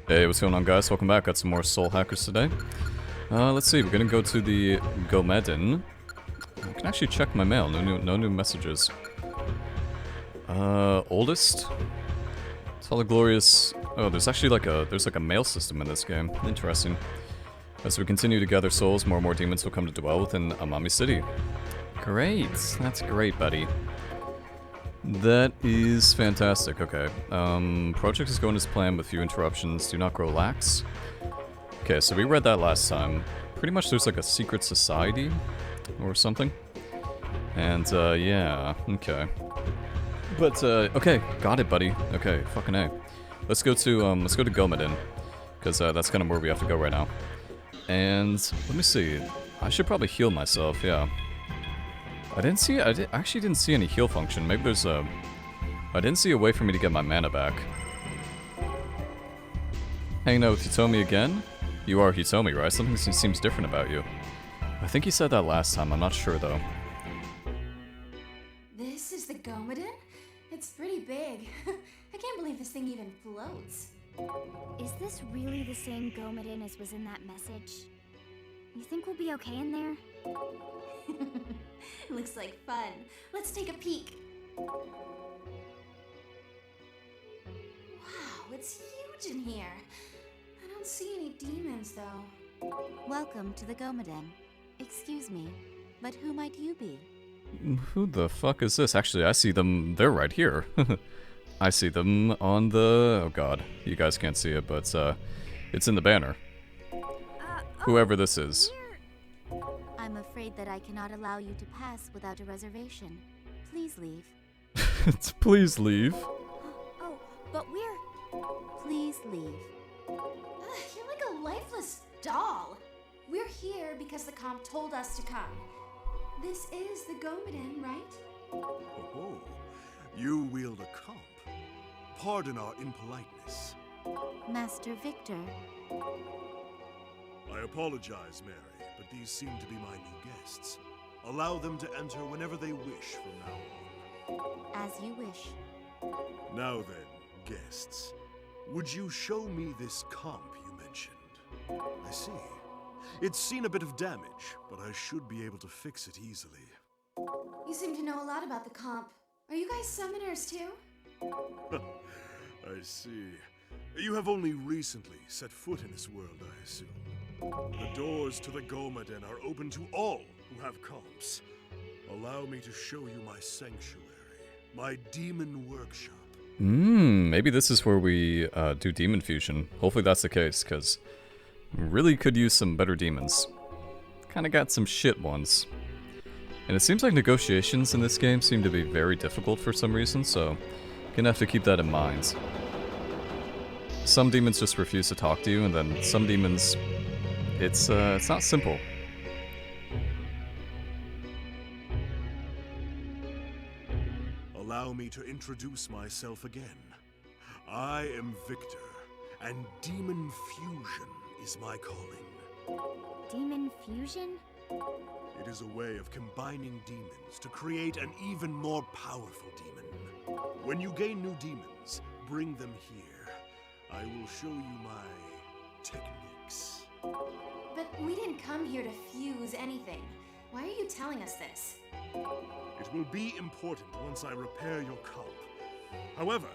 Hey, what's going on, guys? Welcome back. Got some more Soul Hackers today. Let's see. We're gonna go to the Gomedin. I can actually check my mail. No new messages. Oldest. It's all the glorious. Oh, there's actually like a mail system in this game. Interesting. As we continue to gather souls, more and more demons will come to dwell within Amami City. Great. That's great, buddy. That is fantastic. Okay. Project is going as planned with few interruptions. Do not grow lax. Okay, so we read that last time. Pretty much there's like a secret society or something. And, yeah. Okay. But, okay. Got it, buddy. Okay, fucking A. Let's go to Gomedin. Because, that's kind of where we have to go right now. And, let me see. I should probably heal myself, yeah. I actually didn't see any heal function. Maybe there's a... I didn't see a way for me to get my mana back. Hanging out with Hitomi again? You are Hitomi, right? Something seems different about you. I think he said that last time. I'm not sure, though. This is the Gomedin? It's pretty big. I can't believe this thing even floats. Is this really the same Gomedin as was in that message? You think we'll be okay in there? Looks like fun. Let's take a peek. Wow, it's huge in here. I don't see any demons, though. Welcome to the Gomedin. Excuse me, but who might you be? Who the fuck is this? Actually, I see them. They're right here. I see them on the... Oh god, you guys can't see it, but it's in the banner. Whoever this is. I'm afraid that I cannot allow you to pass without a reservation. Please leave. Please leave. Oh, but we're... Please leave. You're like a lifeless doll. We're here because the comp told us to come. This is the Gomedin, right? Oh, you wield a comp. Pardon our impoliteness. Master Victor. I apologize, Mary, but these seem to be my new guests. Allow them to enter whenever they wish from now on. As you wish. Now then, guests, would you show me this comp you mentioned? I see. It's seen a bit of damage, but I should be able to fix it easily. You seem to know a lot about the comp. Are you guys summoners too? I see. You have only recently set foot in this world, I assume. The doors to the Gomedin are open to all who have comps. Allow me to show you my sanctuary, my demon workshop. Maybe this is where we do demon fusion. Hopefully that's the case, because really could use some better demons. Kinda got some shit ones. And it seems like negotiations in this game seem to be very difficult for some reason, so gonna have to keep that in mind. Some demons just refuse to talk to you, and then some demons, it's not simple. Allow me to introduce myself again. I am Victor, and demon fusion is my calling. Demon fusion? It is a way of combining demons to create an even more powerful demon. When you gain new demons, bring them here. I will show you my techniques. But we didn't come here to fuse anything. Why are you telling us this? It will be important once I repair your comp. However,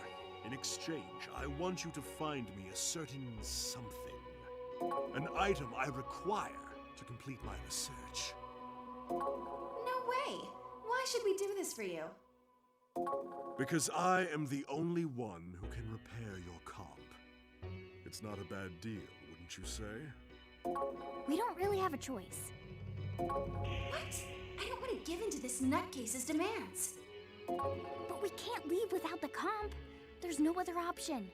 in exchange, I want you to find me a certain something. An item I require to complete my research. No way! Why should we do this for you? Because I am the only one who can repair your comp. It's not a bad deal, wouldn't you say? We don't really have a choice. What? I don't want to give in to this nutcase's demands. But we can't leave without the comp. There's no other option.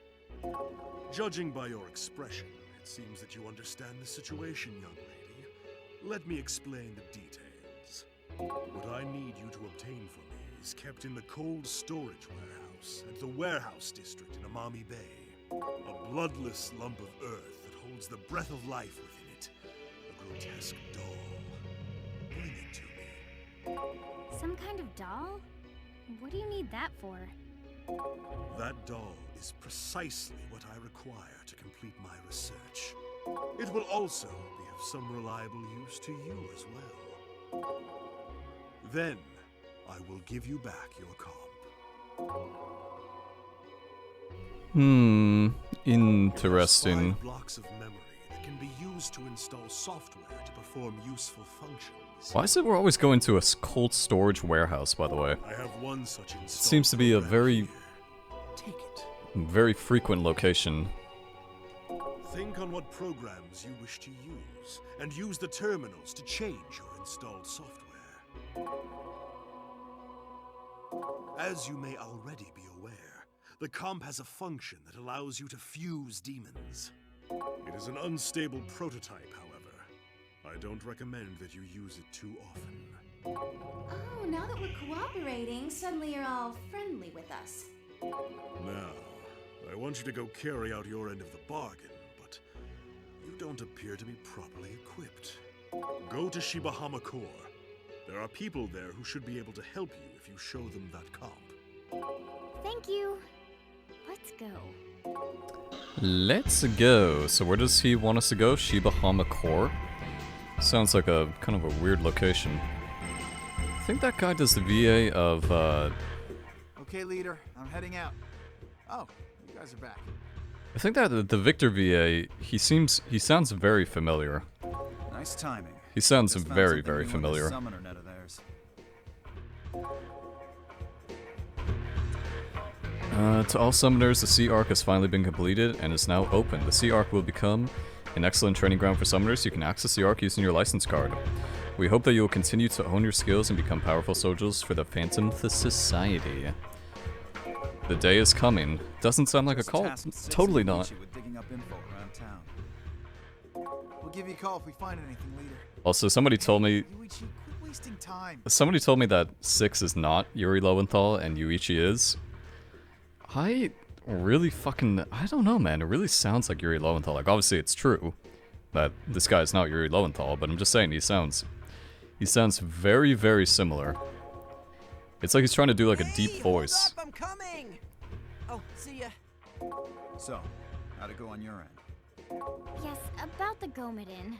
Judging by your expression, it seems that you understand the situation, young lady. Let me explain the details. What I need you to obtain for me is kept in the cold storage warehouse at the warehouse district in Amami Bay. A bloodless lump of earth that holds the breath of life within it. A grotesque doll. Bring it to me. Some kind of doll? What do you need that for? That doll is precisely what I require to complete complete my research. It will also be of some reliable use to you as well. Then, I will give you back your comp. Interesting. 5 blocks of memory that can be used to install software to perform useful functions. Why is it we're always going to a cold storage warehouse, by the way? I have one such installed. Seems to be a program here. Take it. very frequent location. Think on what programs you wish to use, and use the terminals to change your installed software. As you may already be aware, the comp has a function that allows you to fuse demons. It is an unstable prototype, however. I don't recommend that you use it too often. Oh, now that we're cooperating, suddenly you're all friendly with us. Now, I want you to go carry out your end of the bargain, but you don't appear to be properly equipped. Go to Shibahama Core. There are people there who should be able to help you if you show them that comp. Thank you. Let's go. Let's go. So where does he want us to go? Shibahama Core? Sounds like a kind of a weird location. I think that guy does the VA of, Okay, leader, I'm heading out. Oh, you guys are back. I think that the Victor VA, he sounds very familiar. Nice timing. He sounds Just found very, something very new in familiar. the summoner net of theirs. To all summoners, the Sea Arc has finally been completed and is now open. The Sea Arc will become an excellent training ground for summoners. You can access the Arc using your license card. We hope that you will continue to hone your skills and become powerful soldiers for the Phantom Society. The day is coming. Doesn't sound like a Just call. tasked Six Totally and not. Danishi with digging up info around town. We'll give you a call if we find anything, leader. Also, somebody told me Yuichi, quit wasting time. that 6 is not Yuri Lowenthal and Yuichi is. I don't know, man. It really sounds like Yuri Lowenthal. Like, obviously it's true that this guy is not Yuri Lowenthal, but I'm just saying he sounds very, very similar. It's like he's trying to do like a deep voice. Hold up, I'm coming. Oh, see ya. So, how'd it go on your end? Yes, about the Gomidin.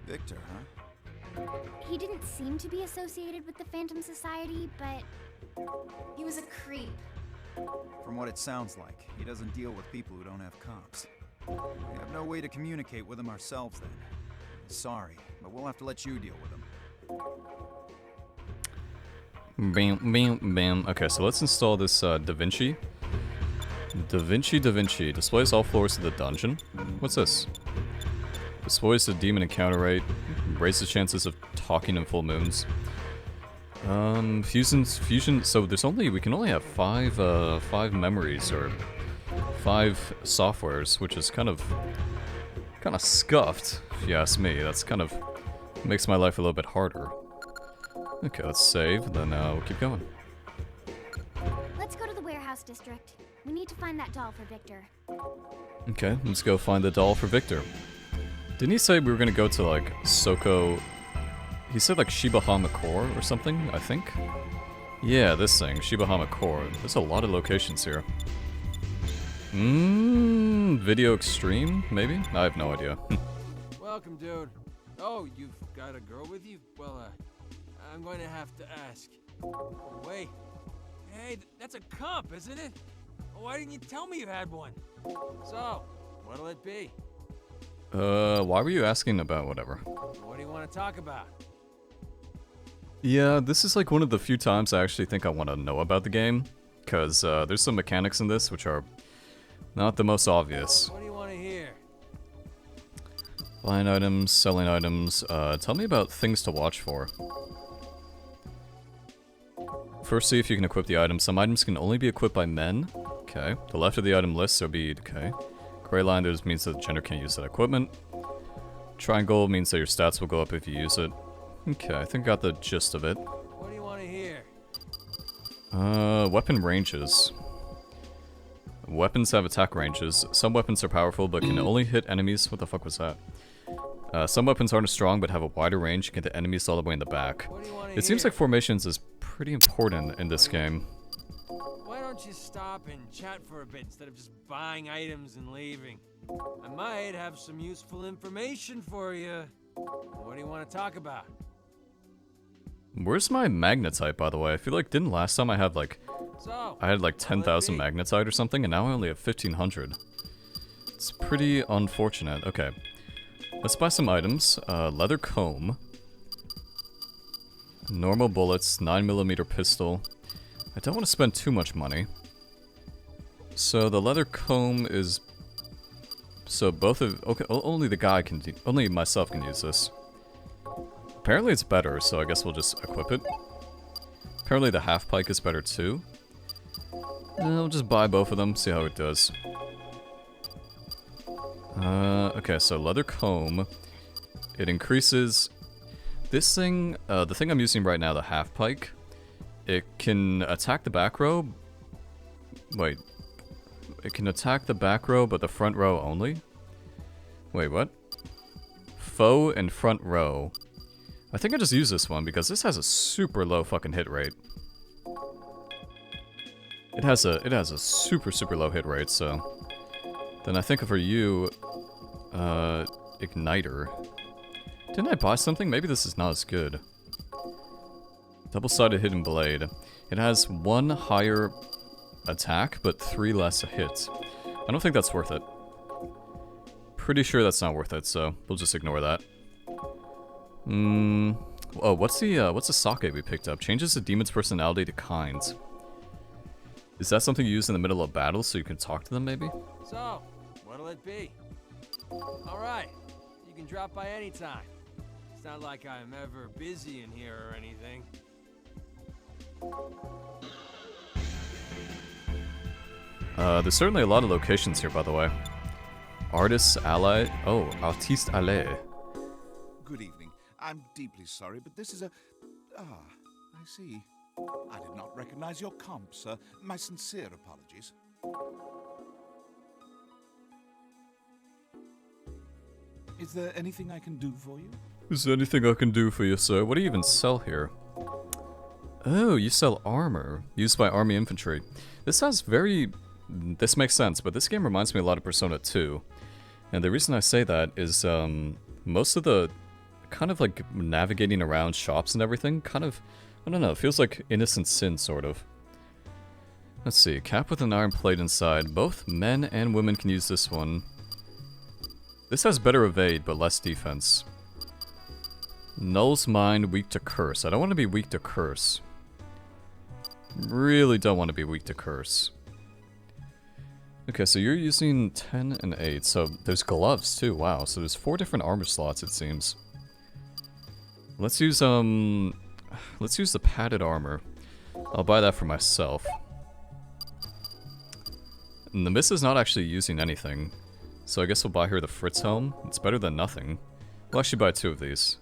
Victor, huh? He didn't seem to be associated with the Phantom Society, but He was a creep. From what it sounds like, he doesn't deal with people who don't have comps. We have no way to communicate with him ourselves then. Sorry, but we'll have to let you deal with him. Bam, bam, bam. Okay, so let's install this DaVinci. DaVinci displays all floors of the dungeon. What's this? Displays the demon encounter rate. Raises chances of talking in full moons. Fusion. So we can only have five memories or 5 softwares, which is kind of scuffed, if you ask me. That's kind of makes my life a little bit harder. Okay, let's save, then we'll keep going. let's go to the warehouse district. We need to find that doll for Victor. Okay, let's go find the doll for Victor. Didn't he say we were gonna go to like Soko? He said like Shibahama Core or something, I think? Yeah, this thing, Shibahama Core. There's a lot of locations here. Video Extreme, maybe? I have no idea. Welcome, dude. Oh, you've got a girl with you? Well, I'm going to have to ask. Wait. Hey, that's a comp, isn't it? Why didn't you tell me you had one? So, what'll it be? Why were you asking about whatever? What do you want to talk about? Yeah, this is like one of the few times I actually think I want to know about the game. Because there's some mechanics in this which are not the most obvious. What do you want to hear? Buying items, selling items. Tell me about things to watch for. First, see if you can equip the items. Some items can only be equipped by men. Okay. The left of the item list, so be... Okay. Gray line means that the gender can't use that equipment. Triangle means that your stats will go up if you use it. Okay, I think I got the gist of it. What do you want to hear? Weapon ranges. Weapons have attack ranges. Some weapons are powerful but can only hit enemies. What the fuck was that? Some weapons aren't as strong but have a wider range and can hit enemies all the way in the back. What do you want to It seems hear? like formations is pretty important in this game. Why don't don't you stop and chat for a bit instead of just buying items and leaving? I might have some useful information for you. What do you want to talk about? Where's my magnetite, by the way? I feel like, didn't last time I had like 10,000 magnetite or something, and now I only have 1,500. It's pretty unfortunate. Okay. Let's buy some items. Leather comb. Normal bullets, 9mm pistol. I don't want to spend too much money. So the leather comb is... So both of... Okay, only the guy can... Only myself can use this. Apparently it's better, so I guess we'll just equip it. Apparently the half pike is better too. I'll just buy both of them, see how it does. Okay, so leather comb. It increases... This thing, the thing I'm using right now, the half pike, it can attack the back row. Wait. It can attack the back row, but the front row only? Wait, what? Foe and front row. I think I just use this one because this has a super low fucking hit rate. It has a super low hit rate, so... Then I think for you, Igniter. Didn't I buy something? Maybe this is not as good. Double-sided hidden blade. It has 1 higher attack, but 3 less hits. I don't think that's worth it. Pretty sure that's not worth it, so we'll just ignore that. Oh, what's the socket we picked up? Changes the demon's personality to kinds. Is that something you use in the middle of battle so you can talk to them, maybe? So, what'll it be? Alright, you can drop by anytime. It's not like I'm ever busy in here or anything. There's certainly a lot of locations here, by the way. Artist Ally. Oh, Artiste Allée. Good evening. I'm deeply sorry, but this is a... Ah, I see. I did not recognize your comp, sir. My sincere apologies. Is there anything I can do for you? Is there anything I can do for you, sir? What do you even sell here? Oh, you sell armor. Used by army infantry. This has very... This makes sense, but this game reminds me a lot of Persona 2. And the reason I say that is, most of the... kind of like navigating around shops and everything, kind of... I don't know, it feels like Innocent Sin, sort of. Let's see, cap with an iron plate inside. Both men and women can use this one. This has better evade, but less defense. Null's Mind, weak to curse. I don't want to be weak to curse. Really don't want to be weak to curse. Okay, so you're using 10 and 8, so there's gloves too, wow. So there's 4 different armor slots, it seems. Let's use the padded armor. I'll buy that for myself. And Nemissa's not actually using anything. So I guess we'll buy her the Fritz helm. It's better than nothing. We'll actually buy 2 of these.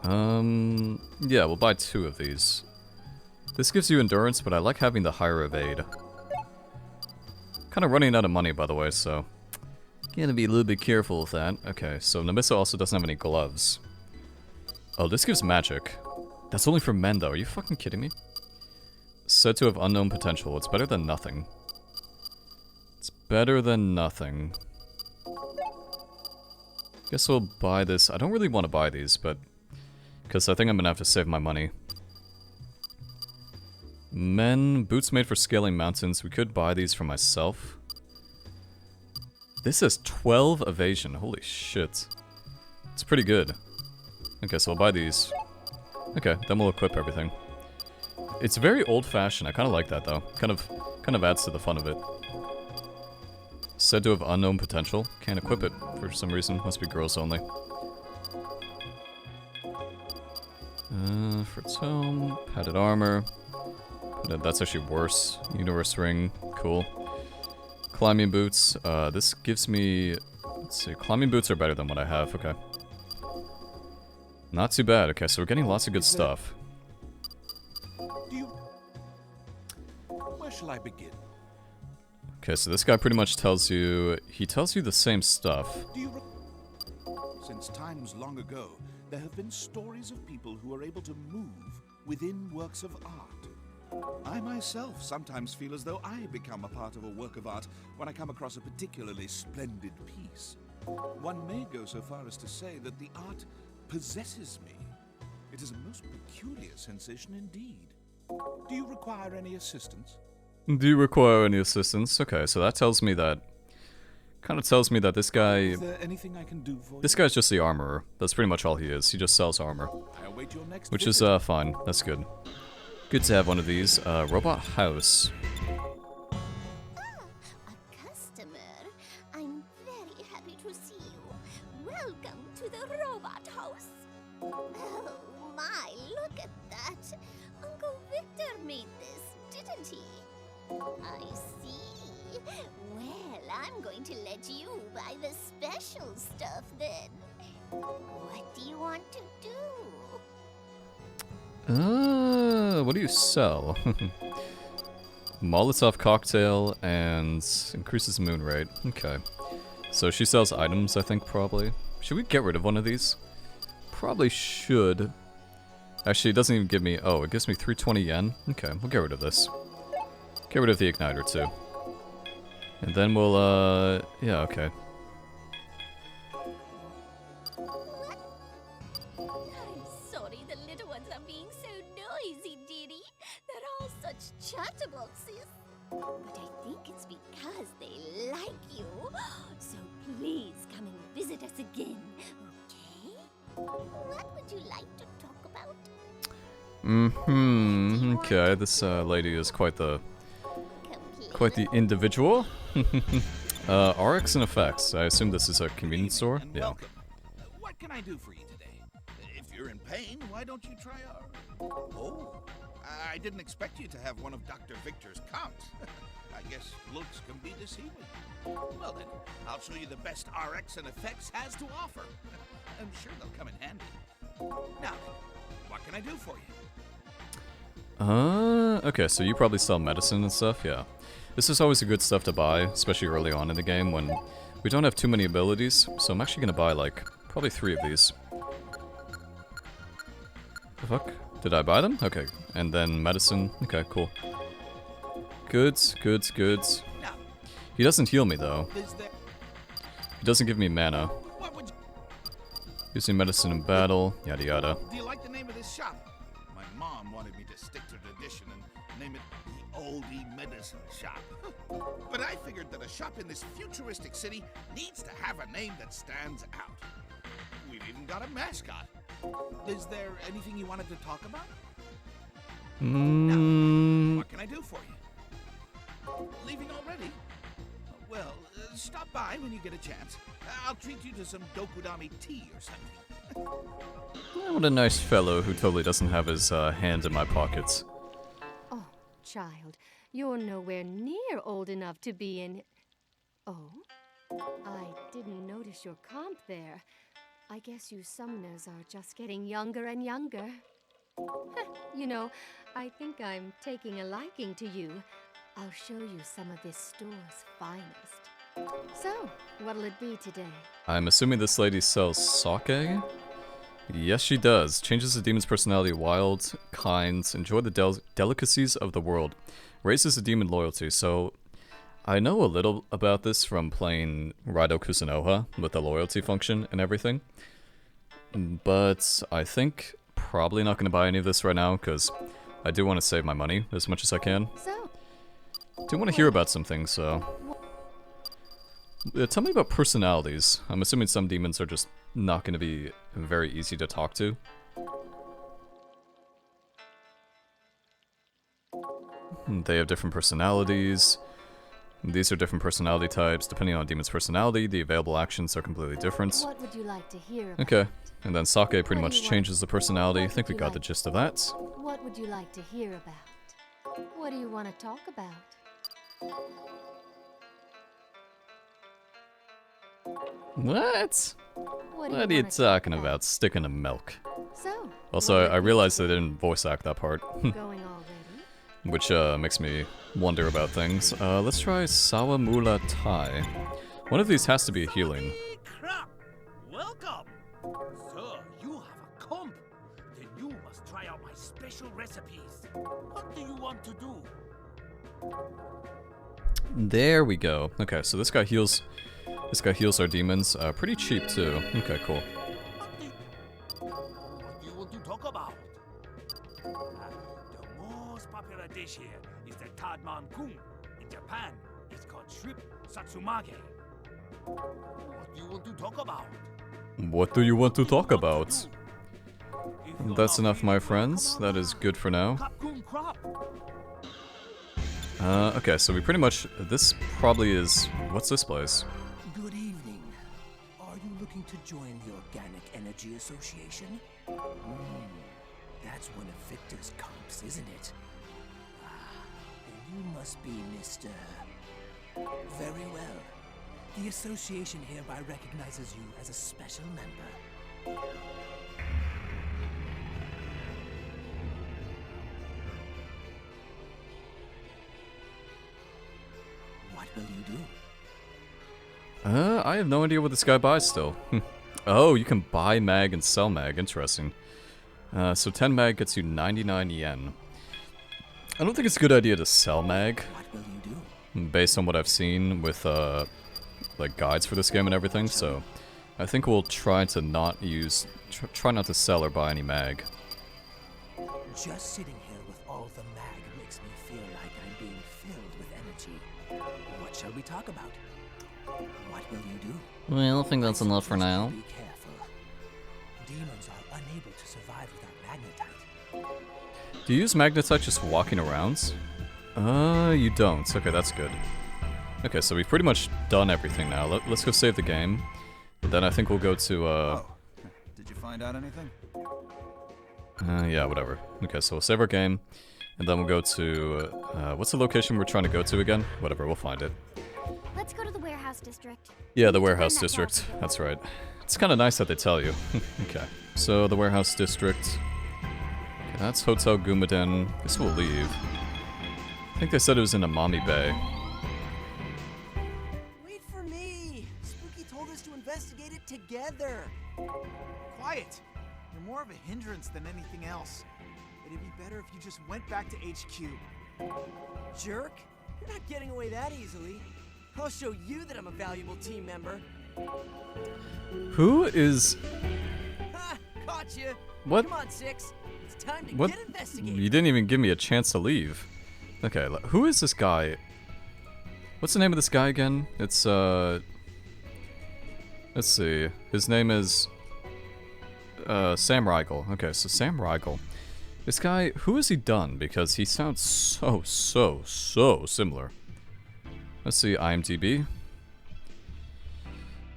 Yeah, we'll buy 2 of these. This gives you endurance, but I like having the higher evade. Kind of running out of money, by the way, so... Gonna be a little bit careful with that. Okay, so Nemissa also doesn't have any gloves. Oh, this gives magic. That's only for men, though. Are you fucking kidding me? Said to have unknown potential. It's better than nothing. It's better than nothing. Guess we'll buy this. I don't really want to buy these, but... because I think I'm gonna have to save my money. Men, boots made for scaling mountains. We could buy these for myself. This is 12 evasion. Holy shit. It's pretty good. Okay, so I'll buy these. Okay, then we'll equip everything. It's very old-fashioned. I kind of like that, though. Kind of adds to the fun of it. Said to have unknown potential. Can't equip it for some reason. Must be girls only. Fritz helm, padded armor. That's actually worse. Universe ring, cool. Climbing boots. This gives me... let's see, climbing boots are better than what I have. Okay. Not too bad. Okay, so we're getting lots of good stuff. Where shall I begin? Okay, so this guy pretty much tells you... he tells you the same stuff. Since times long ago, there have been stories of people who are able to move within works of art. I myself sometimes feel as though I become a part of a work of art when I come across a particularly splendid piece. One may go so far as to say that the art possesses me. It is a most peculiar sensation indeed. Do you require any assistance? Do you require any assistance? Okay, so that tells me that... Kind of tells me that this guy... Is there anything I can do for This guy's just the armorer. That's pretty much all he is. He just sells armor. I await your next Which visit. is, fine. That's good. Good to have one of these. Robot house. A customer. I'm very happy to see you. Welcome to the robot house. Oh my, look at that. Uncle Victor made this, didn't he? I see. Well, I'm going to let you buy the special stuff then. What do you want to do? What do you sell? Molotov cocktail and increases moon rate. Okay. So she sells items, I think, probably. Should we get rid of one of these? Probably should. Actually, it doesn't even give me... Oh, it gives me 320 yen? Okay, we'll get rid of this. Get rid of the igniter, too. And then we'll, yeah, okay. I'm sorry the little ones are being so noisy, Diddy. They're all such chatterboxes. But I think it's because they like you. So please come and visit us again, okay? What would you like to talk about? Okay, this lady is quite the individual. RX and effects. I assume this is a convenience store? And Yeah. welcome. What can I do for you today? If you're in pain, why don't you try our... Oh, I didn't expect you to have one of Dr. Victor's comps. I guess looks can be deceiving. Well then, I'll show you the best RX and effects has to offer. I'm sure they'll come in handy. Now, what can I do for you? Okay, so you probably sell medicine and stuff, yeah. This is always a good stuff to buy, especially early on in the game when we don't have too many abilities, so I'm actually gonna buy, like, probably 3 of these. The fuck? Did I buy them? Okay, and then medicine. Okay, cool. Goods, goods, goods. Now, He doesn't heal me, though. is there... He doesn't give me mana. What would you... Using medicine in battle, yada yada. Do you like the name of this shop? My mom wanted me to stick to tradition and name it the Oldie Medicine Shop. But I figured that a shop in this futuristic city needs to have a name that stands out. We've even got a mascot. Is there anything you wanted to talk about? Now, what can I do for you? Leaving already? Well, stop by when you get a chance. I'll treat you to some Dokudami tea or something. What a nice fellow who totally doesn't have his hand in my pockets. Oh, child, you're nowhere near old enough to be in... Oh? I didn't notice your comp there. I guess you summoners are just getting younger and younger. You know, I think I'm taking a liking to you. I'll show you some of this store's finest. So, what'll it be today? I'm assuming this lady sells sake? Yes, she does. Changes the demon's personality wild, kind, enjoy the delicacies of the world. Raises the demon loyalty, so... I know a little about this from playing Raido Kusunoha with the loyalty function and everything. But I think probably not going to buy any of this right now, because I do want to save my money as much as I can. So, Do want to hear about some things, so... tell me about personalities. I'm assuming some demons are just not going to be very easy to talk to. They have different personalities. These are different personality types. Depending on a demon's personality, the available actions are completely different. what would you like to hear about? Okay, and then sake pretty What do much you want? changes the personality. I What think we would you got the like? gist of that. What would you like to hear about? What do you want to talk about? What? What What are you talking about? Sticking to milk. So, Also, what would I it be realized they today? didn't voice act that part, Going already? which makes me wonder about things. Let's try Sawamula Tai. One of these has to be healing. Crap! Welcome! Sir, you have a comp. Then you must try out my special recipes. What do you want to do? There we go. Okay, so this guy heals our demons. Pretty cheap too. Okay, cool. What do you want to talk about? The most popular dish here is the tadman kun. In Japan, it's called shrimp satsumage. What do you want to talk about? What do you want to talk about? That's enough, my friends. That is good for now. Okay, so we pretty much... This probably is... What's this place? Good evening. Are you looking to join the Organic Energy Association? That's one of Victor's comps, isn't it? Then you must be Mr. Very well. The association hereby recognizes you as a special member. What will you do? I have no idea what this guy buys still. Oh, you can buy mag and sell mag. Interesting. So 10 mag gets you 99 yen. I don't think it's a good idea to sell mag. What will you do? Based on what I've seen with, like, guides for this game and everything, so... I think we'll try to not use... Try not to sell or buy any mag. Just sitting here with all the mag makes me feel like I'm being filled with energy. What shall we talk about? What will you do? Well, I think that's enough for now. Be careful. Demons are unable to survive without magnetite. Do you use magnetite just walking around? You don't. Okay, that's good. Okay, so we've pretty much done everything now. Let's go save the game. And then I think we'll go to, Oh, did you find out anything? yeah, whatever. Okay, so we'll save our game. And then we'll go to, what's the location we're trying to go to again? Whatever, we'll find it. Let's go to the warehouse district. Yeah, the warehouse district. That's right. It's kind of nice that they tell you. Okay, so the warehouse district. Okay, that's Hotel Gumaden. This will leave. I think they said it was in Amami Bay. Wait for me! Spooky told us to investigate it together. Quiet! You're more of a hindrance than anything else. It'd be better if you just went back to HQ. Jerk! You're not getting away that easily. I'll show you that I'm a valuable team member. Who is... Ha! Caught you! What? Come on, Six. It's time to What? get investigating. You didn't even give me a chance to leave. Okay, who is this guy? What's the name of this guy again? It's, let's see. His name is... Sam Riegel. Okay, so Sam Riegel. This guy, who has he done? Because he sounds so similar. Let's see, IMDb.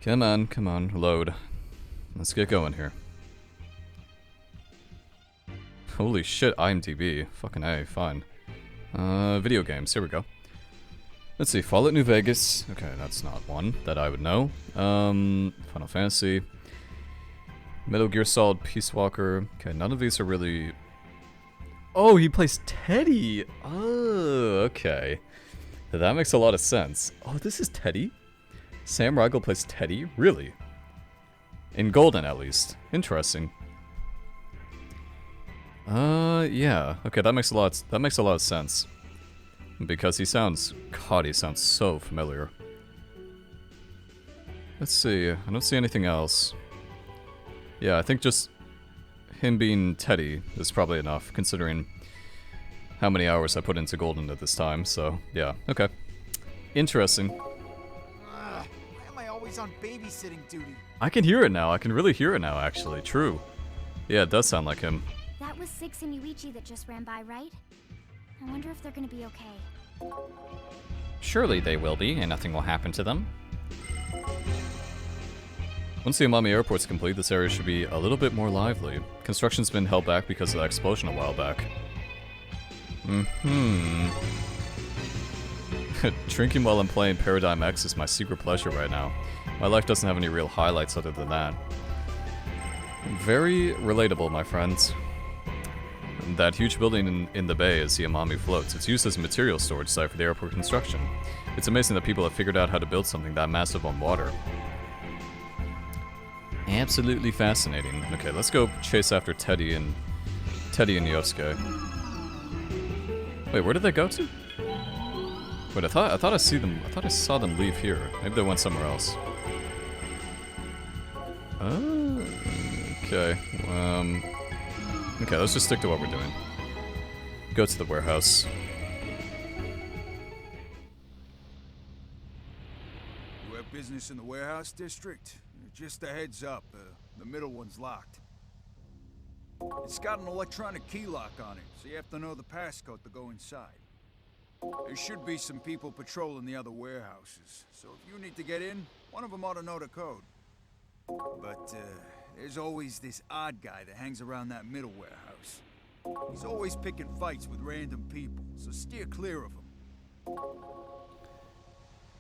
Come on, load. Let's get going here. Holy shit, IMDb. Fucking A, fine. Video games, here we go. Let's see, Fallout New Vegas. Okay, that's not one that I would know. Final Fantasy. Metal Gear Solid, Peace Walker. Okay, none of these are really... Oh, he plays Teddy! Oh, okay. That makes a lot of sense. Oh, this is Teddy? Sam Riegel plays Teddy? Really? In Golden, at least. Interesting. Yeah. Okay, that makes a lot of sense. Because he sounds... God, he sounds so familiar. Let's see. I don't see anything else. Yeah, I think just him being Teddy is probably enough, considering how many hours I put into Golden at this time, so yeah, okay. Interesting. Why am I always on babysitting duty? I can hear it now, I can really hear it now, actually, true. Yeah, it does sound like him. That was Six and Yuichi that just ran by, right? I wonder if they're gonna be okay. Surely they will be, and nothing will happen to them. Once the Amami Airport's complete, this area should be a little bit more lively. Construction's been held back because of the explosion a while back. Drinking while I'm playing Paradigm X is my secret pleasure right now. My life doesn't have any real highlights other than that. Very relatable, my friends. That huge building in the bay is the Amami Floats. It's used as a material storage site for the airport construction. It's amazing that people have figured out how to build something that massive on water. Absolutely fascinating. Okay, let's go chase after Teddy and Yosuke. Wait, where did they go to? Wait, I thought I saw them leave here. Maybe they went somewhere else. Okay. Okay, let's just stick to what we're doing. Go to the warehouse. You have business in the warehouse district? Just a heads up, the middle one's locked. It's got an electronic key lock on it, so you have to know the passcode to go inside. There should be some people patrolling the other warehouses, so if you need to get in, one of them ought to know the code. But, there's always this odd guy that hangs around that middle warehouse. He's always picking fights with random people, so steer clear of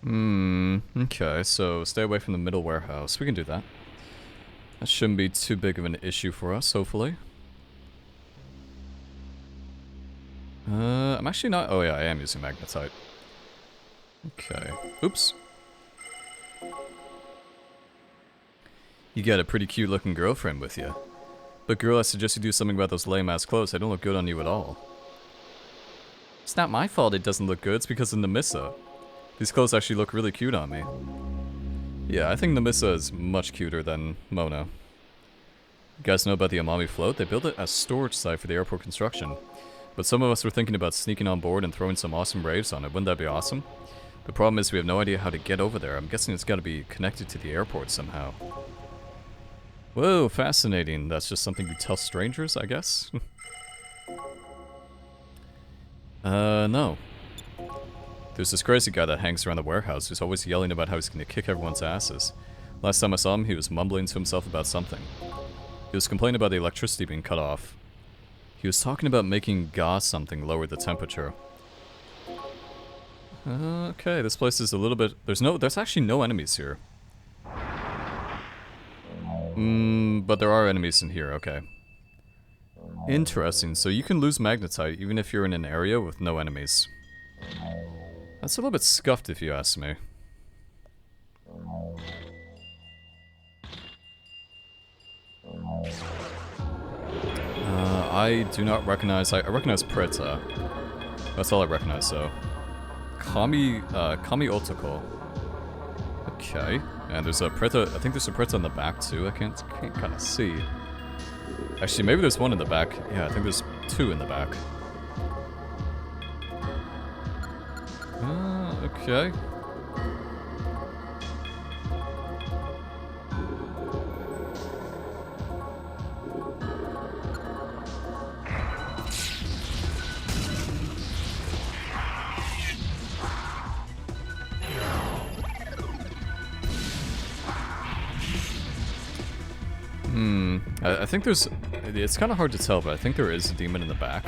him. Okay, so stay away from the middle warehouse. We can do that. That shouldn't be too big of an issue for us, hopefully. I'm actually not... Oh yeah, I am using magnetite. Okay. Oops. You got a pretty cute looking girlfriend with you. But girl, I suggest you do something about those lame ass clothes. They don't look good on you at all. It's not my fault it doesn't look good, it's because of Nemissa. These clothes actually look really cute on me. Yeah, I think Nemissa is much cuter than Mona. You guys know about the Amami float? They built it as storage site for the airport construction. But some of us were thinking about sneaking on board and throwing some awesome raves on it. Wouldn't that be awesome? The problem is we have no idea how to get over there. I'm guessing it's got to be connected to the airport somehow. Whoa, fascinating. That's just something you tell strangers, I guess? No. There's this crazy guy that hangs around the warehouse who's always yelling about how he's gonna kick everyone's asses. Last time I saw him, he was mumbling to himself about something. He was complaining about the electricity being cut off. He was talking about making gauze something lower the temperature. Okay, this place is a little bit... There's actually no enemies here. But there are enemies in here, okay. Interesting, so you can lose magnetite even if you're in an area with no enemies. That's a little bit scuffed if you ask me. I do not recognize... I recognize Preta. That's all I recognize, so... Kami Otoko. Okay. And there's a Preta... I think there's a Preta in the back, too. I can't kind of see. Actually, maybe there's one in the back. Yeah, I think there's two in the back. Okay. I think there's... It's kind of hard to tell, but I think there is a demon in the back.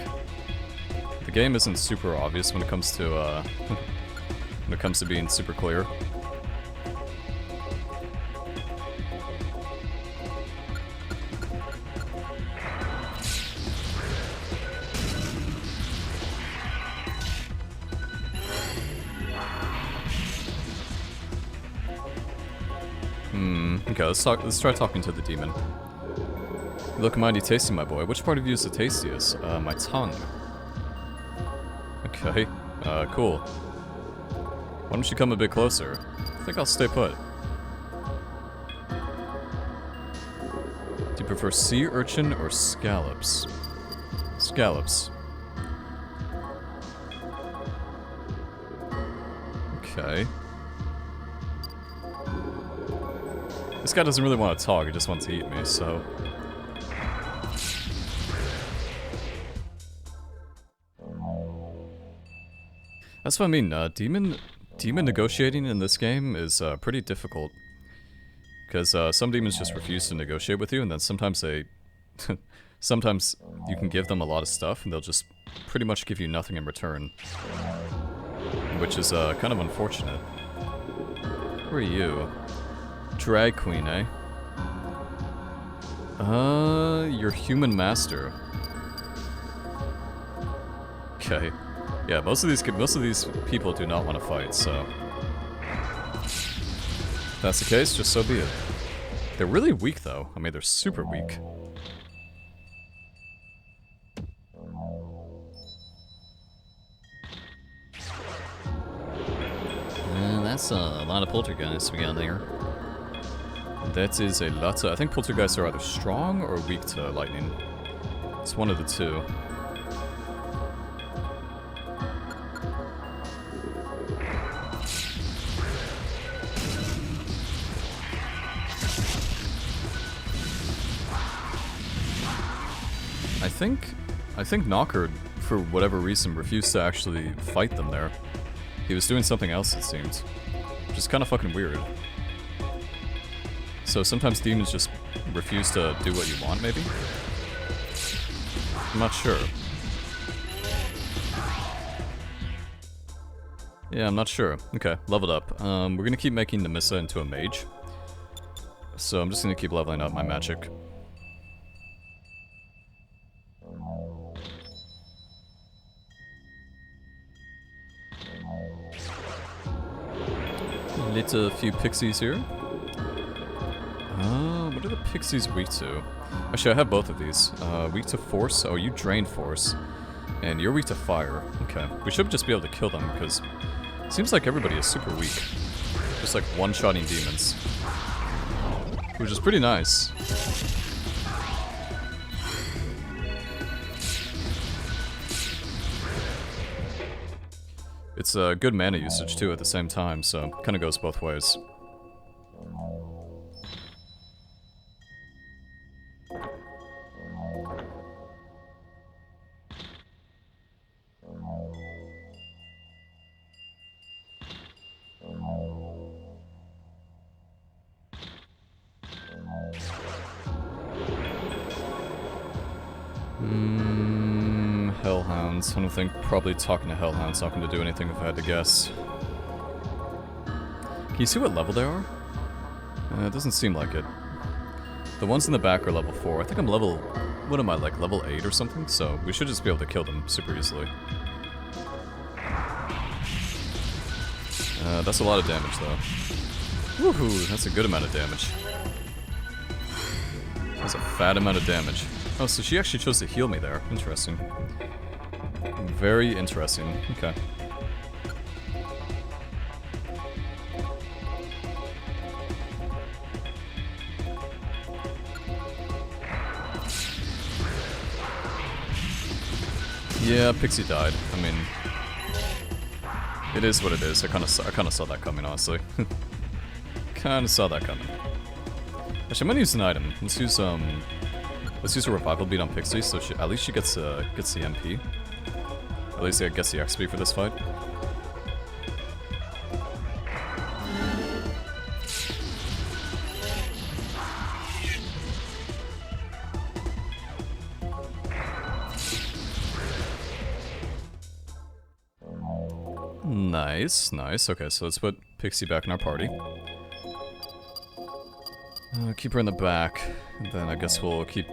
The game isn't super obvious when it comes to, when it comes to being super clear. Okay, let's try talking to the demon. You look mighty tasty, my boy. Which part of you is the tastiest? My tongue. Okay, cool. Why don't you come a bit closer? I think I'll stay put. Do you prefer sea urchin or scallops? Scallops. Okay. This guy doesn't really want to talk, he just wants to eat me, so... That's what I mean, demon negotiating in this game is pretty difficult. Because some demons just refuse to negotiate with you, and then sometimes they... sometimes you can give them a lot of stuff, and they'll just pretty much give you nothing in return. Which is kind of unfortunate. Who are you? Drag queen, eh? Your human master. Okay. Yeah, most of these people do not want to fight, so... If that's the case, just so be it. They're really weak, though. I mean, they're super weak. That's a lot of poltergeists we got there. That is a lot of... I think poltergeists are either strong or weak to lightning. It's one of the two. I think Knocker, for whatever reason, refused to actually fight them there. He was doing something else, it seems. Which is kind of fucking weird. So sometimes demons just refuse to do what you want, maybe? I'm not sure. Yeah, I'm not sure. Okay, leveled up. We're gonna keep making Nemissa into a mage. So I'm just gonna keep leveling up my magic. Lit a few pixies here. What are the pixies weak to? Actually, I have both of these. Weak to force. Oh, you drain force. And you're weak to fire. Okay. We should just be able to kill them, because it seems like everybody is super weak. Just like one-shotting demons. Which is pretty nice. It's a good mana usage too at the same time, so kind of goes both ways. Hellhounds. I don't think probably talking to Hellhounds not going to do anything if I had to guess. Can you see what level they are? It doesn't seem like it. The ones in the back are level 4. I think I'm level... What am I, like level 8 or something? So we should just be able to kill them super easily. That's a lot of damage though. Woohoo, that's a good amount of damage. That's a fat amount of damage. Oh, so she actually chose to heal me there. Interesting. Very interesting. Okay. Yeah, Pixie died. I mean, it is what it is. I kind of saw that coming, honestly. Kind of saw that coming. Actually, I'm gonna use an item. Let's use a revival beat on Pixie, so at least she gets the MP. At least it gets the XP for this fight. Nice, nice. Okay, so let's put Pixie back in our party. Keep her in the back. And then I guess we'll keep...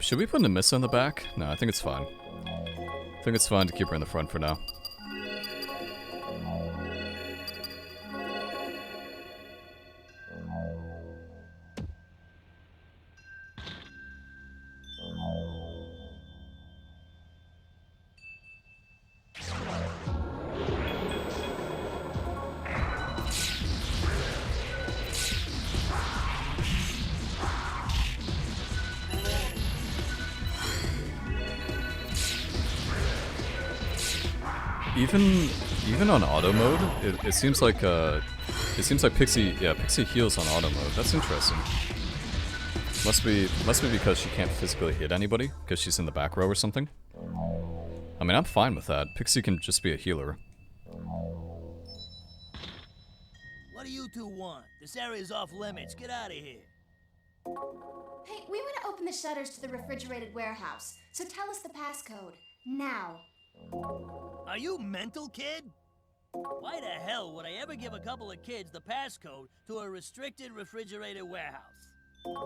Should we put Nemissa in the back? No, I think it's fine. I think it's fine to keep her in the front for now. Even on auto mode, it seems like Pixie heals on auto mode. That's interesting. Must be because she can't physically hit anybody because she's in the back row or something. I mean, I'm fine with that. Pixie can just be a healer. What do you two want? This area's off limits. Get out of here. Hey, we want to open the shutters to the refrigerated warehouse, so tell us the passcode. Now. Are you mental, kid? Why the hell would I ever give a couple of kids the passcode to a restricted refrigerated warehouse?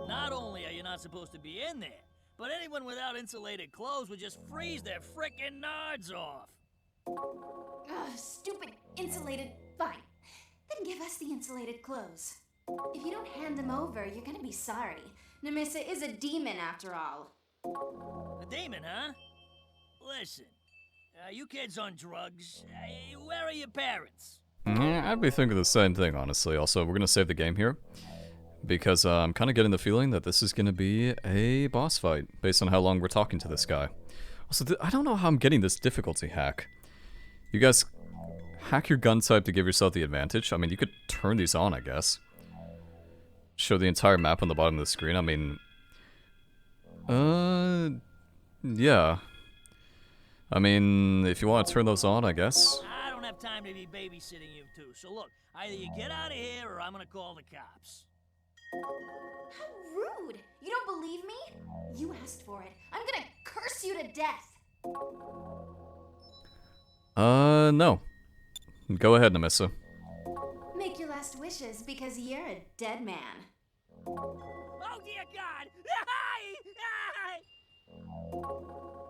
Not only are you not supposed to be in there, but anyone without insulated clothes would just freeze their frickin' nards off. Ugh, stupid insulated... Fine. Then give us the insulated clothes. If you don't hand them over, you're gonna be sorry. Nemissa is a demon after all. A demon, huh? Listen. You kids on drugs? Where are your parents? Yeah, I'd be thinking the same thing, honestly. Also, we're gonna save the game here. Because I'm kind of getting the feeling that this is gonna be a boss fight, based on how long we're talking to this guy. Also, I don't know how I'm getting this difficulty hack. You guys hack your gun type to give yourself the advantage? I mean, you could turn these on, I guess. Show the entire map on the bottom of the screen. I mean... yeah. I mean, if you want to turn those on, I guess. I don't have time to be babysitting you two, so look, either you get out of here or I'm gonna call the cops. How rude! You don't believe me? You asked for it. I'm gonna curse you to death! No. Go ahead, Nemissa. Make your last wishes because you're a dead man. Oh dear God!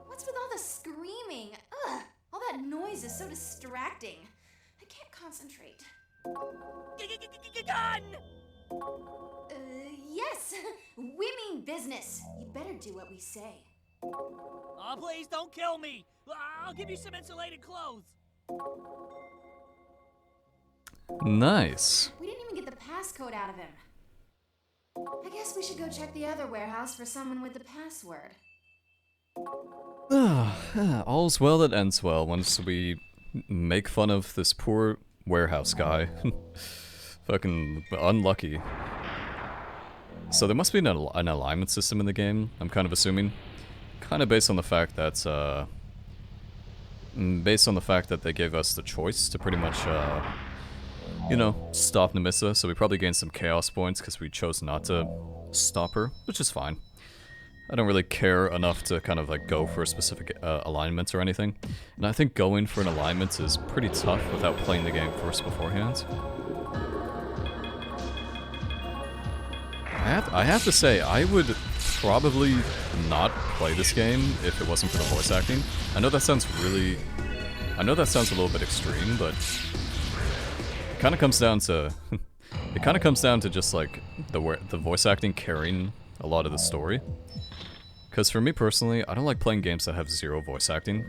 What's with all the screaming? Ugh! All that noise is so distracting. I can't concentrate. Gun! Yes! We mean business. You better do what we say. Oh, please don't kill me! I'll give you some insulated clothes. Nice. We didn't even get the passcode out of him. I guess we should go check the other warehouse for someone with the password. All's well that ends well once we make fun of this poor warehouse guy. Fucking unlucky. So there must be an alignment system in the game, I'm kind of assuming. Kind of based on the fact that, they gave us the choice to pretty much, you know, stop Nemissa, so we probably gained some chaos points because we chose not to stop her, which is fine. I don't really care enough to kind of like go for specific alignments or anything. And I think going for an alignment is pretty tough without playing the game first beforehand. I have to say, I would probably not play this game if it wasn't for the voice acting. I know that sounds a little bit extreme, but it kind of comes down to just like the voice acting carrying a lot of the story. Because for me personally, I don't like playing games that have zero voice acting.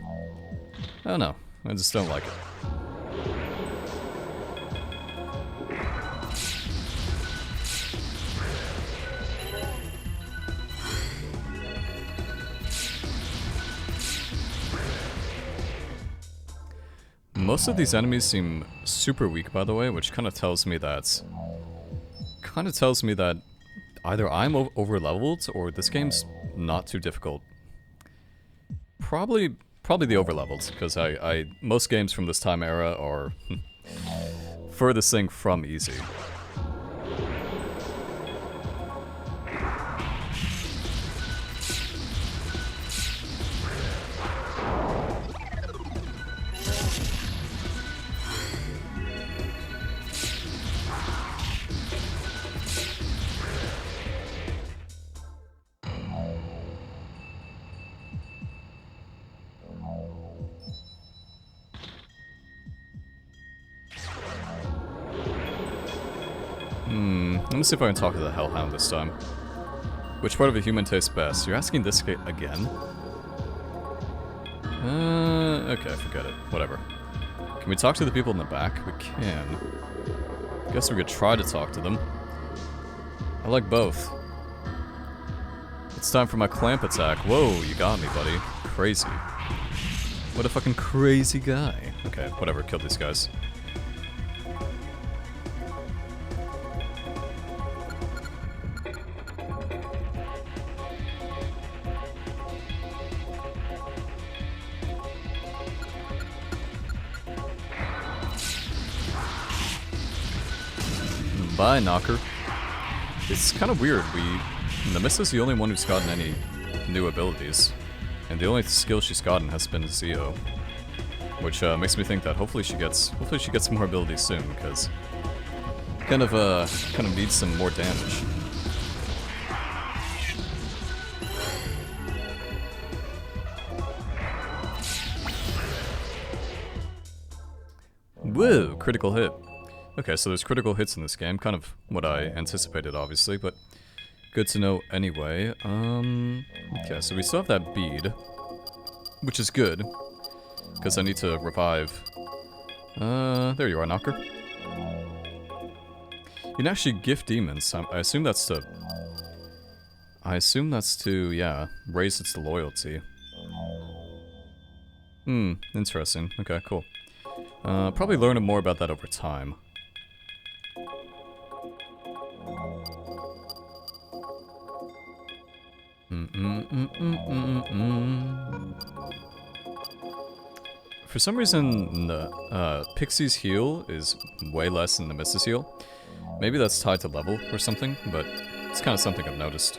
I don't know, I just don't like it. Most of these enemies seem super weak, by the way, which kind of tells me that either I'm over-leveled or this game's not too difficult. Probably the over-leveled, because most games from this time era are furthest thing from easy. Let me see if I can talk to the Hellhound this time. Which part of a human tastes best? You're asking this again? Okay, forget it. Whatever. Can we talk to the people in the back? We can. Guess we could try to talk to them. I like both. It's time for my clamp attack. Whoa, you got me, buddy. Crazy. What a fucking crazy guy. Okay, whatever, kill these guys. Bye, Knocker. It's kind of weird. Nemissa's the only one who's gotten any new abilities, and the only skill she's gotten has been Zeo, which makes me think that hopefully she gets some more abilities soon, because kind of needs some more damage. Whoa, critical hit. Okay, so there's critical hits in this game, kind of what I anticipated, obviously, but good to know anyway. Okay, so we still have that bead, which is good, because I need to revive. There you are, Knocker. You can actually gift demons. I assume that's to... yeah, raise its loyalty. Interesting. Okay, cool. Probably learn more about that over time. For some reason, the Pixie's heal is way less than the Nemissa's heal. Maybe that's tied to level or something, but it's kind of something I've noticed.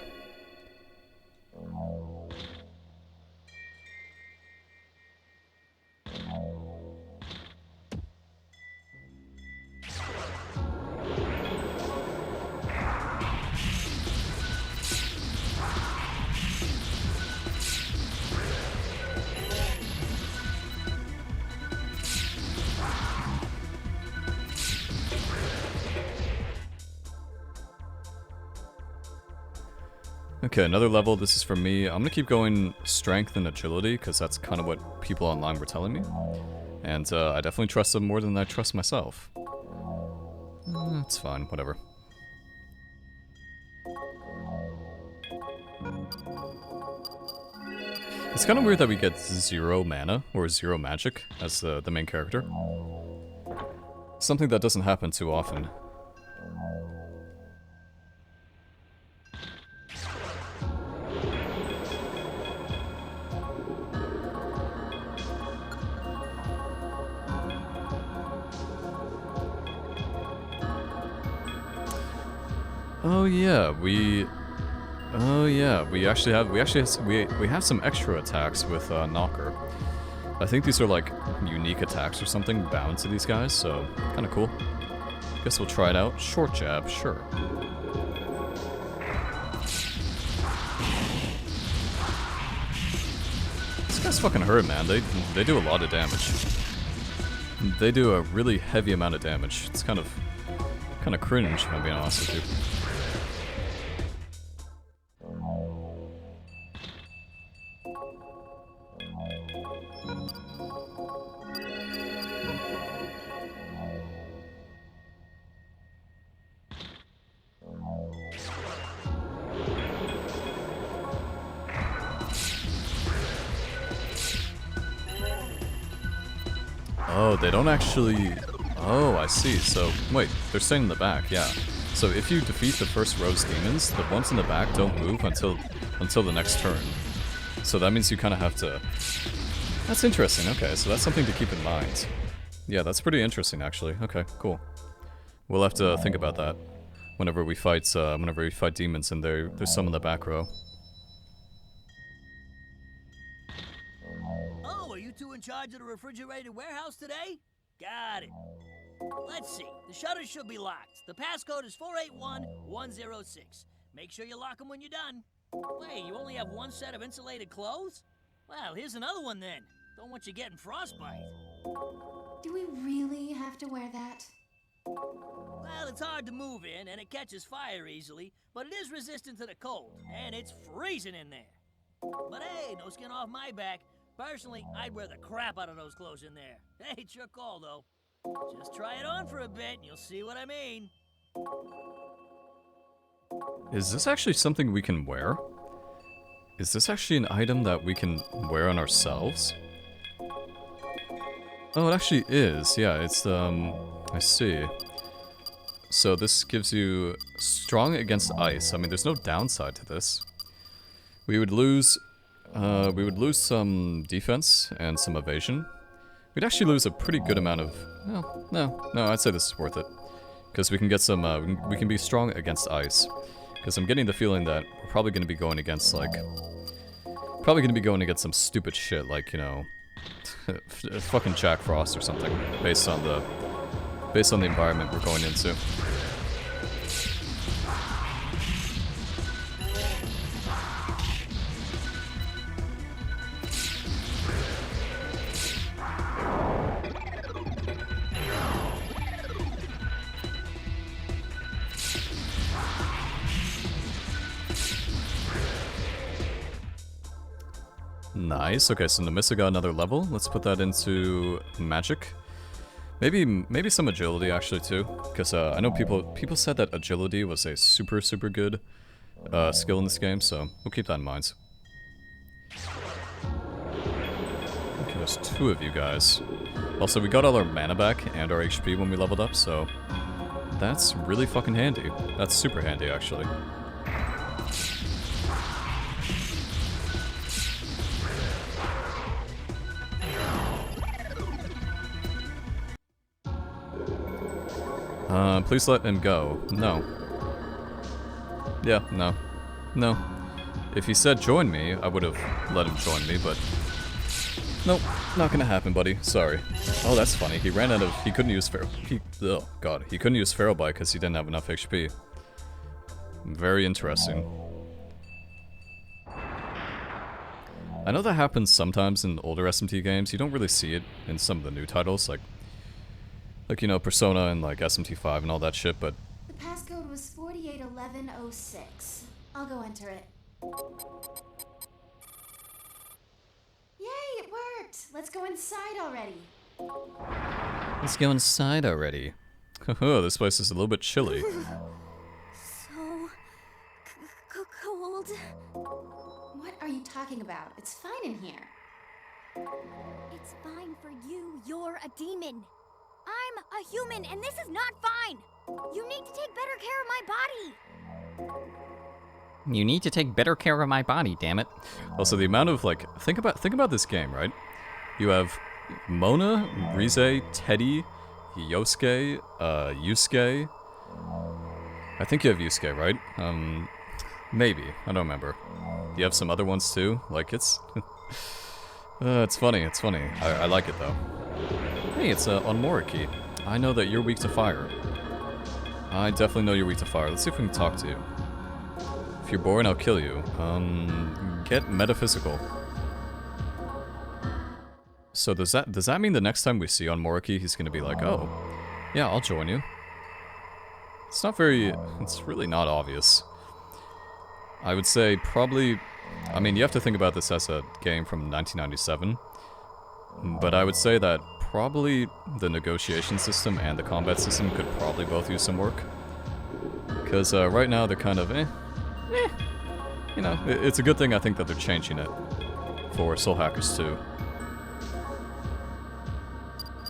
Okay, another level. This is for me. I'm gonna keep going strength and agility, because that's kind of what people online were telling me. And I definitely trust them more than I trust myself. It's fine, whatever. It's kind of weird that we get 0 mana, or 0 magic, as the main character. Something that doesn't happen too often. We actually have some extra attacks with Knocker. I think these are like unique attacks or something bound to these guys, so kind of cool. Guess we'll try it out. Short jab, sure. These guys fucking hurt, man. They do a lot of damage. They do a really heavy amount of damage. It's kind of cringe, if I'm being honest with you. Oh, they don't actually... Oh, I see. So, wait, they're staying in the back, yeah. So if you defeat the first row's demons, the ones in the back don't move until the next turn. So that means you kind of have to... That's interesting, okay, so that's something to keep in mind. Yeah, that's pretty interesting, actually. Okay, cool. We'll have to think about that whenever we fight demons and there's some in the back row. Oh, are you two in charge of the refrigerated warehouse today? Got it. Let's see. The shutters should be locked. The passcode is 481106. Make sure you lock them when you're done. Wait, you only have one set of insulated clothes? Well, here's another one then. Don't want you getting frostbite. Do we really have to wear that? Well, it's hard to move in, and it catches fire easily, but it is resistant to the cold, and it's freezing in there. But hey, no skin off my back. Personally, I'd wear the crap out of those clothes in there. Hey, it's your call, though. Just try it on for a bit, and you'll see what I mean. Is this actually something we can wear? Is this actually an item that we can wear on ourselves? Oh, it actually is. Yeah, it's, I see. So this gives you strong against ice. I mean, there's no downside to this. We would lose some defense and some evasion. We'd actually lose a pretty good amount of... No, I'd say this is worth it. Because we can get some, we can be strong against ice. Because I'm getting the feeling that we're probably going to be going against, like... Probably going to be going against some stupid shit, like, you know... fucking Jack Frost or something, based on the environment we're going into. Nice. Okay, so Nemissa got another level. Let's put that into magic. Maybe some agility actually too, because I know people said that agility was a super good skill in this game, so we'll keep that in mind. Okay, there's 2 of you guys. Also, we got all our mana back and our HP when we leveled up, so that's really fucking handy. That's super handy actually. Please let him go. No. Yeah, no. No. If he said join me, I would have let him join me, but... Nope, not gonna happen, buddy. Sorry. Oh, that's funny. He ran out of... He couldn't use Feral... Oh, God. He couldn't use Feral Bite because he didn't have enough HP. Very interesting. I know that happens sometimes in older SMT games. You don't really see it in some of the new titles, like you know, Persona and like SMT5 and all that shit, but... The passcode was 481106. I'll go enter it. Yay, it worked! Let's go inside already. Let's go inside already. Oh, this place is a little bit chilly. So... cold. What are you talking about? It's fine in here. It's fine for you. You're a demon. I'm a human, and this is not fine. You need to take better care of my body. You need to take better care of my body, damn it. Also, the amount of, like, think about this game, right? You have Mona, Rize, Teddy, Yosuke, Yusuke. I think you have Yusuke, right? Maybe. I don't remember. You have some other ones too? Like, it's... it's funny, it's funny. I like it, though. Hey, it's on Moriki. I know that you're weak to fire. I definitely know you're weak to fire. Let's see if we can talk to you. If you're boring, I'll kill you. Get metaphysical. So does that mean the next time we see on Moriki, he's gonna be like, oh, yeah, I'll join you? It's not very... It's really not obvious. I would say probably... I mean, you have to think about this as a game from 1997. But I would say that probably the negotiation system and the combat system could probably both use some work. Because right now they're kind of you know, it's a good thing I think that they're changing it for Soul Hackers 2.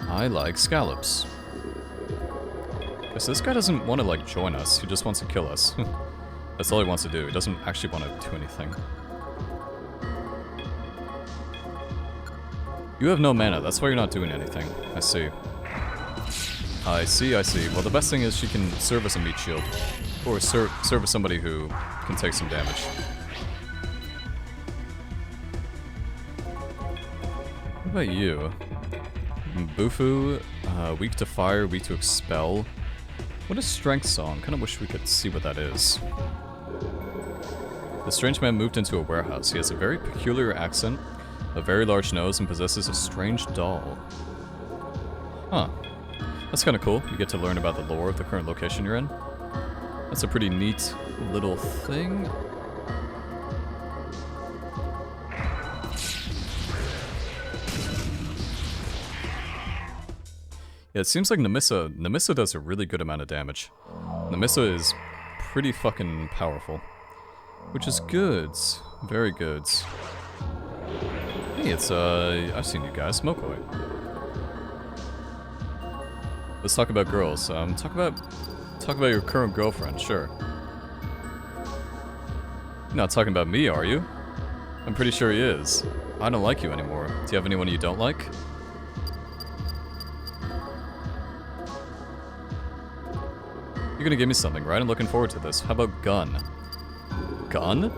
I like scallops. Because this guy doesn't want to like join us, he just wants to kill us. That's all he wants to do, he doesn't actually want to do anything. You have no mana, that's why you're not doing anything. I see. I see. Well, the best thing is she can serve as a meat shield. Or serve as somebody who can take some damage. What about you? Bufu, weak to fire, weak to expel. What is Strength Song? Kinda wish we could see what that is. The strange man moved into a warehouse. He has a very peculiar accent, a very large nose, and possesses a strange doll. Huh. That's kinda cool. You get to learn about the lore of the current location you're in. That's a pretty neat little thing. Yeah, it seems like Nemissa does a really good amount of damage. Nemissa is pretty fucking powerful. Which is good. Very good. Hey, it's, I've seen you guys, Mokoi. Let's talk about girls. Talk about your current girlfriend, sure. You're not talking about me, are you? I'm pretty sure he is. I don't like you anymore. Do you have anyone you don't like? You're gonna give me something, right? I'm looking forward to this. How about gun? Gun?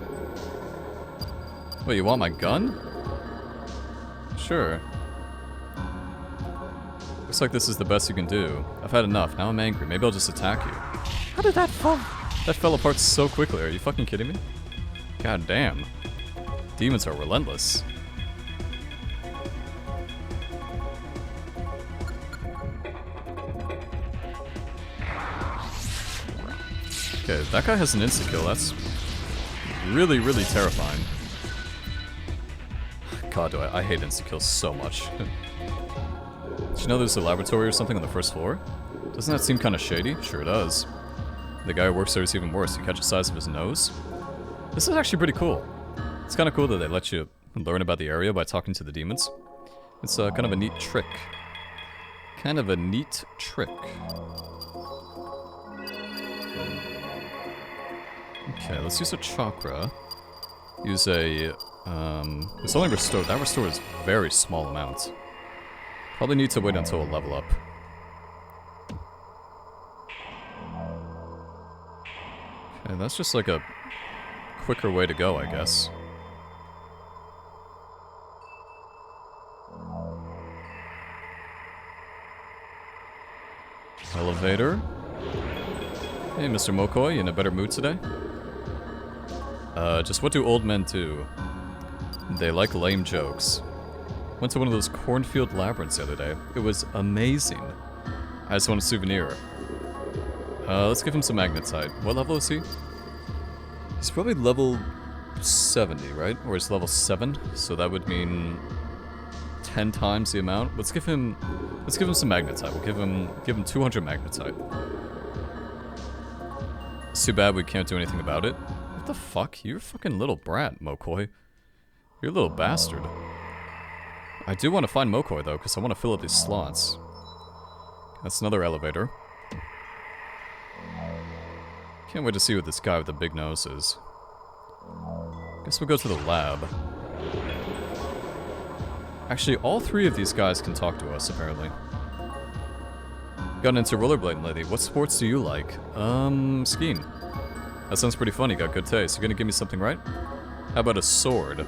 Wait, you want my gun? Sure. Looks like this is the best you can do. I've had enough. Now I'm angry. Maybe I'll just attack you. How did that fall? That fell apart so quickly. Are you fucking kidding me? God damn. Demons are relentless. Okay, that guy has an insta-kill. That's really, really terrifying. God, I hate insta-kills so much. you know there's a laboratory or something on the first floor? Doesn't that seem kind of shady? Sure does. The guy who works there is even worse. You catch the size of his nose? This is actually pretty cool. It's kind of cool that they let you learn about the area by talking to the demons. It's kind of a neat trick. Kind of a neat trick. Okay, let's use a chakra. Use a, it's only restored. That restores very small amounts. Probably need to wait until a level up. Okay, that's just like a quicker way to go, I guess. Elevator. Hey, Mr. Mokoi, you in a better mood today? Just what do old men do? They like lame jokes. Went to one of those cornfield labyrinths the other day. It was amazing. I just want a souvenir. Let's give him some magnetite. What level is he? He's probably level 70, right? Or he's level 7, so that would mean 10 times the amount. Let's give him some magnetite. We'll give him 200 magnetite. It's too bad we can't do anything about it. What the fuck? You're a fucking little brat, Mokoi. You're a little bastard. I do want to find Mokoi though, because I want to fill up these slots. That's another elevator. Can't wait to see what this guy with the big nose is. Guess we'll go to the lab. Actually, all three of these guys can talk to us, apparently. Gotten into rollerblading lately. What sports do you like? Skiing. That sounds pretty fun. You got good taste. You gonna give me something, right? How about a sword?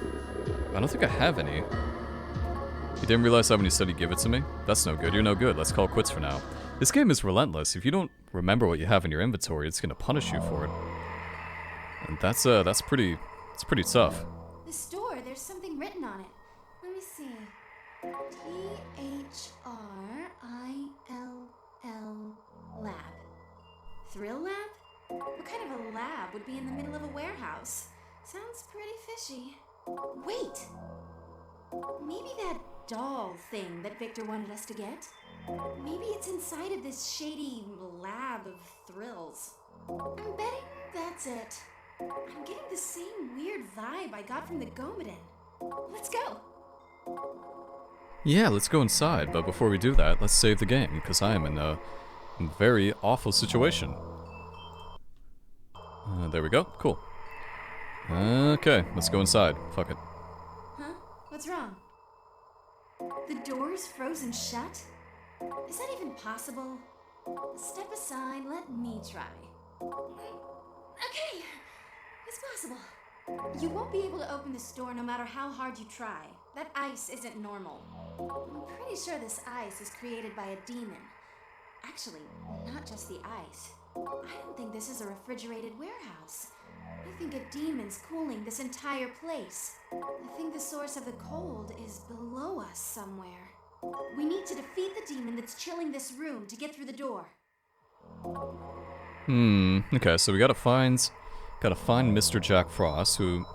I don't think I have any. You didn't realize that when you said you'd give it to me? That's no good. You're no good. Let's call it quits for now. This game is relentless. If you don't remember what you have in your inventory, it's gonna punish you for it. And that's pretty tough. The store, there's something written on it. Let me see. THRILL Lab. Thrill Lab? What kind of a lab would be in the middle of a warehouse? Sounds pretty fishy. Wait! Maybe that doll thing that Victor wanted us to get? Maybe it's inside of this shady lab of thrills. I'm betting that's it. I'm getting the same weird vibe I got from the Gomaden. Let's go! Yeah, let's go inside, but before we do that, let's save the game, because I am in a very awful situation. There we go. Cool. Okay, let's go inside. Fuck it. Huh? What's wrong? The door's frozen shut? Is that even possible? Step aside, let me try. Okay, it's possible. You won't be able to open this door no matter how hard you try. That ice isn't normal. I'm pretty sure this ice is created by a demon. Actually, not just the ice. I don't think this is a refrigerated warehouse. I think a demon's cooling this entire place. I think the source of the cold is below us somewhere. We need to defeat the demon that's chilling this room to get through the door. Okay, so we gotta find Mr. Jack Frost, who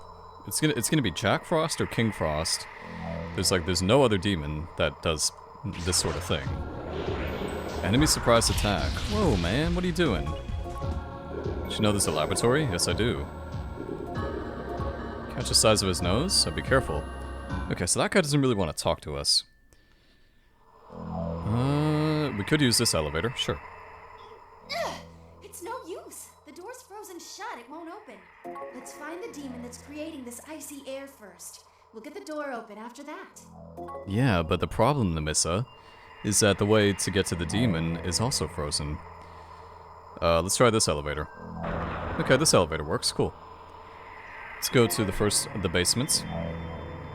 it's gonna be Jack Frost or King Frost. There's no other demon that does this sort of thing. Enemy surprise attack. Whoa, man, what are you doing? Did you know there's a laboratory? Yes, I do. Catch the size of his nose? So be careful. Okay, so that guy doesn't really want to talk to us. We could use this elevator, sure. It's no use. The door's frozen shut. It won't open. Let's find the demon that's creating this icy air first. We'll get the door open after that. Yeah, but the problem, Nemissa, is that the way to get to the demon is also frozen. Let's try this elevator. Okay, this elevator works. Cool. Let's go to the basement.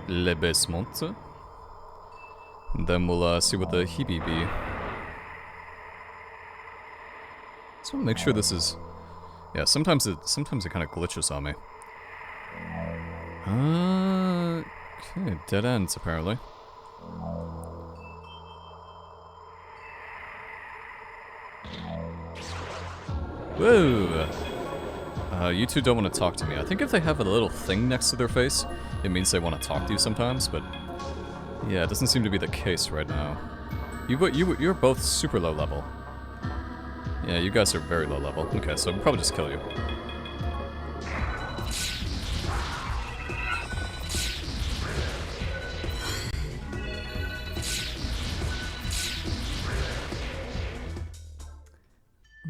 Le basement. And then we'll see what the heebie be. Just want to make sure this is... Yeah, sometimes it kind of glitches on me. Okay, dead ends apparently. Whoa! You two don't want to talk to me. I think if they have a little thing next to their face, it means they want to talk to you sometimes, but... Yeah, it doesn't seem to be the case right now. You're both super low level. Yeah, you guys are very low level. Okay, so we'll probably just kill you.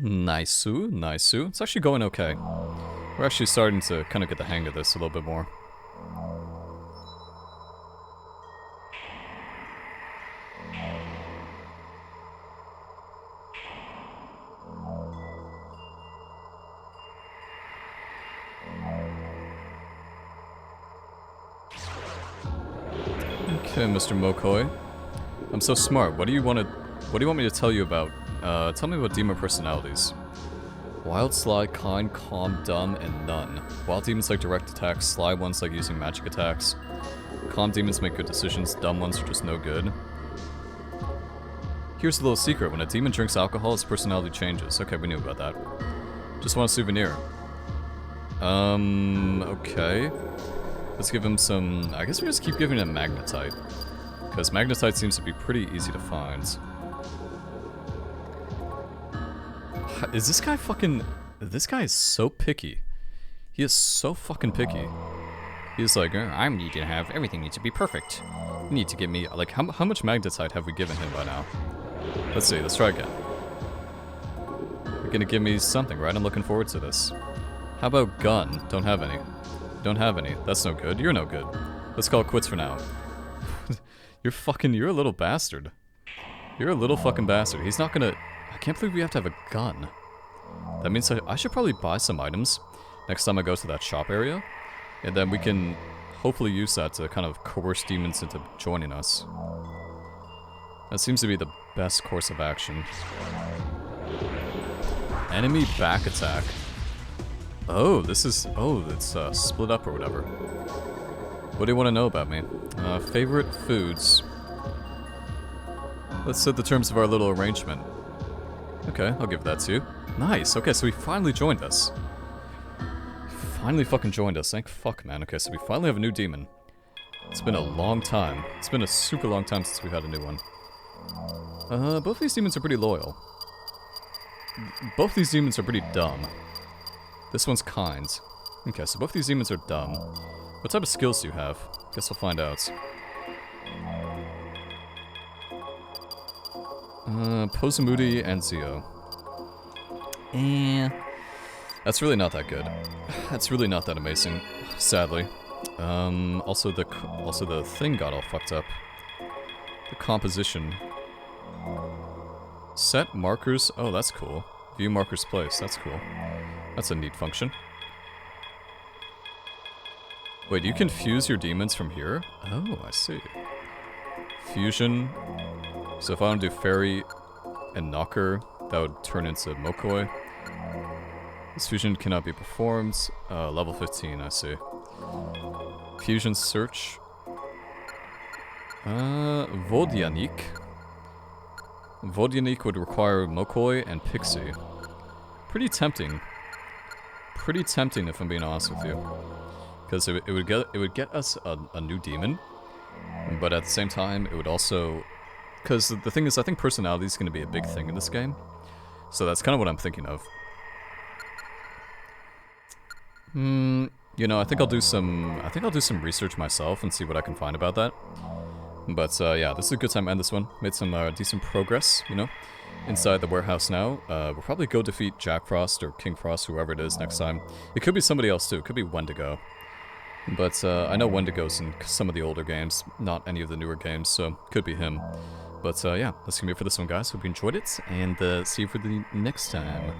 Nice. It's actually going okay. We're actually starting to kind of get the hang of this a little bit more. Okay, Mr. Mokoi. I'm so smart. What do you want me to tell you about? Tell me about demon personalities. Wild, sly, kind, calm, dumb, and none. Wild demons like direct attacks, sly ones like using magic attacks. Calm demons make good decisions, dumb ones are just no good. Here's a little secret, when a demon drinks alcohol, his personality changes. Okay, we knew about that. Just want a souvenir. Okay. Let's give him some... I guess we just keep giving him magnetite. Because magnetite seems to be pretty easy to find. Is this guy fucking... This guy is so picky. He is so fucking picky. He's like, I need to have... Everything needs to be perfect. You need to give me... Like, how much magnetite have we given him by now? Let's see, let's try again. You're gonna give me something, right? I'm looking forward to this. How about gun? Don't have any. Don't have any. That's no good. You're no good. Let's call it quits for now. You're a little bastard. You're a little fucking bastard. He's not gonna... I can't believe we have to have a gun. That means I should probably buy some items next time I go to that shop area. And then we can hopefully use that to kind of coerce demons into joining us. That seems to be the best course of action. Enemy back attack. Oh, this is... Oh, it's split up or whatever. What do you want to know about me? Favorite foods. Let's set the terms of our little arrangement. Okay, I'll give that to you. Nice, okay, so he finally joined us. Finally fucking joined us, thank fuck, man. Okay, so we finally have a new demon. It's been a long time. It's been a super long time since we've had a new one. Both these demons are pretty loyal. Both these demons are pretty dumb. This one's kind. Okay, so both these demons are dumb. What type of skills do you have? Guess we'll find out. Posamudi and Zio. That's really not that good. That's really not that amazing, sadly. Also the thing got all fucked up. The composition. Set markers. Oh, that's cool. View markers place. That's cool. That's a neat function. Wait, you can fuse your demons from here? Oh, I see. Fusion. So if I don't do Fairy and Knocker, that would turn into Mokoi. This fusion cannot be performed. Level 15, I see. Fusion search. Vodyanik. Vodyanik would require Mokoi and Pixie. Pretty tempting. Pretty tempting if I'm being honest with you. Because it would get us a new demon. But at the same time, it would also... Because the thing is, I think personality is going to be a big thing in this game. So that's kind of what I'm thinking of. You know, I think I'll do some research myself and see what I can find about that. But yeah, this is a good time to end this one. Made some decent progress, you know, inside the warehouse now. We'll probably go defeat Jack Frost or King Frost, whoever it is, next time. It could be somebody else too. It could be Wendigo. But I know Wendigo's in some of the older games, not any of the newer games, so could be him. But yeah, that's gonna be it for this one, guys. Hope you enjoyed it, and see you for the next time.